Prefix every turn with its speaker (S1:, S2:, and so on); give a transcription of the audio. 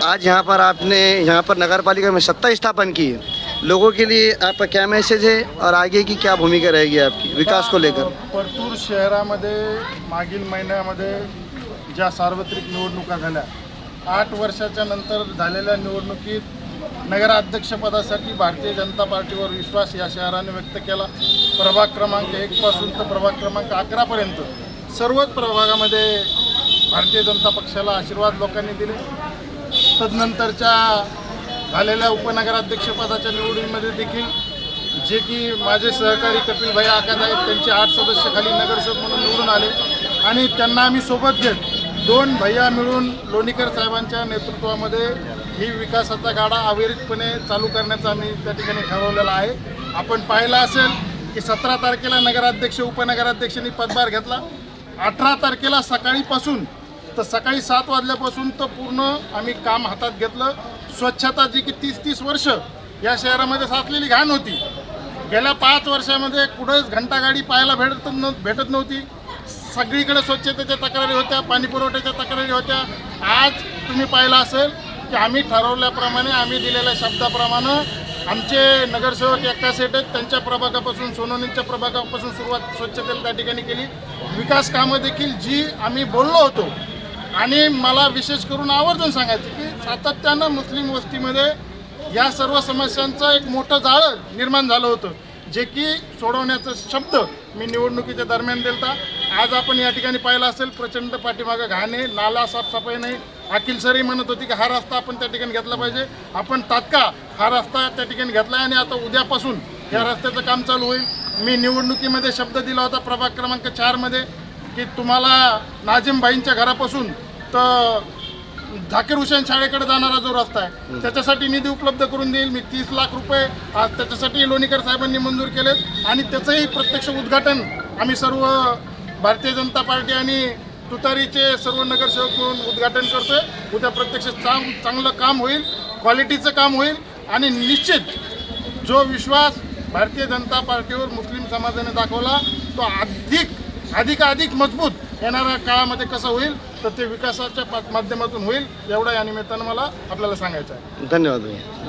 S1: आज यहाँ पर आपने यहाँ पर नगर पालिका में सत्ता स्थापन की है, लोगों के लिए आपका क्या मैसेज है और आगे की क्या भूमिका रहेगी आपकी विकास को लेकर?
S2: परतूर शहरामध्ये मागील महिन्यामध्ये ज्या सार्वत्रिक निवडणुका झाल्या, 8 वर्षाच्या नंतर झालेल्या निवडणुकीत नगराध्यक्षपदासाठी भारतीय जनता पार्टीवर विश्वास या शहराने व्यक्त केला। प्रभाग क्रमांक 1 पासून तर प्रभाग क्रमांक 11 पर्यंत सर्वच प्रभागामध्ये भारतीय जनता पक्षाला आशीर्वाद लोकांनी दिले। तदनंतरच्या झालेल्या उपनगराध्यक्षपदाच्या निवडणुकीमध्ये देखील जे की माझे सहकारी कपिल भैया आकाद आहेत, त्यांचे 8 सदस्य खाली नगरसेवक म्हणून निवडून आले आणि त्यांना आम्ही सोबत घेत 2 भैया मिळून लोणीकर साहेबांच्या नेतृत्वामध्ये ही विकासाचा गाडा अविरतपणे चालू करण्याचा आम्ही त्या ठिकाणी ठरवलेला आहे। आपण पाहिलं असेल की 17 तारखेला नगराध्यक्ष उपनगराध्यक्षांनी पदभार घेतला। 18 तारखेला सकाळीपासून तर सकाळी 7 वाजल्यापासून तर पूर्ण आम्ही काम हातात घेतलं। स्वच्छता जी की 30-30 वर्ष या शहरामध्ये साचलेली घाण होती, गेल्या 5 वर्षामध्ये कुठंच घंटागाडी पाहायला भेटत नव्हती। सगळीकडे स्वच्छतेच्या तक्रारी होत्या, पाणी पुरवठ्याच्या तक्रारी होत्या। आज तुम्ही पाहिलं असेल की आम्ही ठरवल्याप्रमाणे, आम्ही दिलेल्या शब्दाप्रमाणे आमचे नगरसेवक एक्का सेठ आहेत, त्यांच्या प्रभागापासून सोनवणीच्या प्रभागापासून सुरुवात स्वच्छतेला त्या ठिकाणी केली। विकास कामं देखील जी आम्ही बोललो होतो आणि मला विशेष करून आवर्जून सांगायचं की सातत्यानं मुस्लिम वस्तीमध्ये या सर्व समस्यांचं एक मोठं जाळं निर्माण झालं होतं, जे की सोडवण्याचा शब्द मी निवडणुकीच्या दरम्यान दिलता। आज आपण या ठिकाणी पाहिलं असेल प्रचंड पाठीमागं घाण आहे, नाला साफसफाई नाही। अखिल सरही म्हणत होती की हा रस्ता आपण त्या ठिकाणी घेतला पाहिजे। आपण तात्काळ हा रस्ता त्या ठिकाणी घेतला आणि आता उद्यापासून या रस्त्याचं काम चालू होईल। मी निवडणुकीमध्ये शब्द दिला होता प्रभाग क्रमांक 4 मध्ये की तुम्हाला नाजिम भाईंच्या घरापासून तर झाकीर हुसेन शाळेकडे जाणारा जो रस्ता आहे त्याच्यासाठी निधी उपलब्ध करून देईल मी। 30 लाख रुपये आज त्याच्यासाठी लोणीकर साहेबांनी मंजूर केलेत आणि त्याचंही प्रत्यक्ष उद्घाटन आम्ही सर्व भारतीय जनता पार्टी आणि तुतारीचे सर्व नगरसेवक म्हणून उद्घाटन करतोय। उद्या प्रत्यक्ष चांगलं काम होईल, क्वालिटीचं काम होईल आणि निश्चित जो विश्वास भारतीय जनता पार्टीवर मुस्लिम समाजाने दाखवला तो अधिक मजबूत येणाऱ्या काळामध्ये कसं होईल तर ते विकासाच्या माध्यमातून होईल, एवढं या निमित्तानं मला आपल्याला सांगायचं आहे।
S1: धन्यवाद.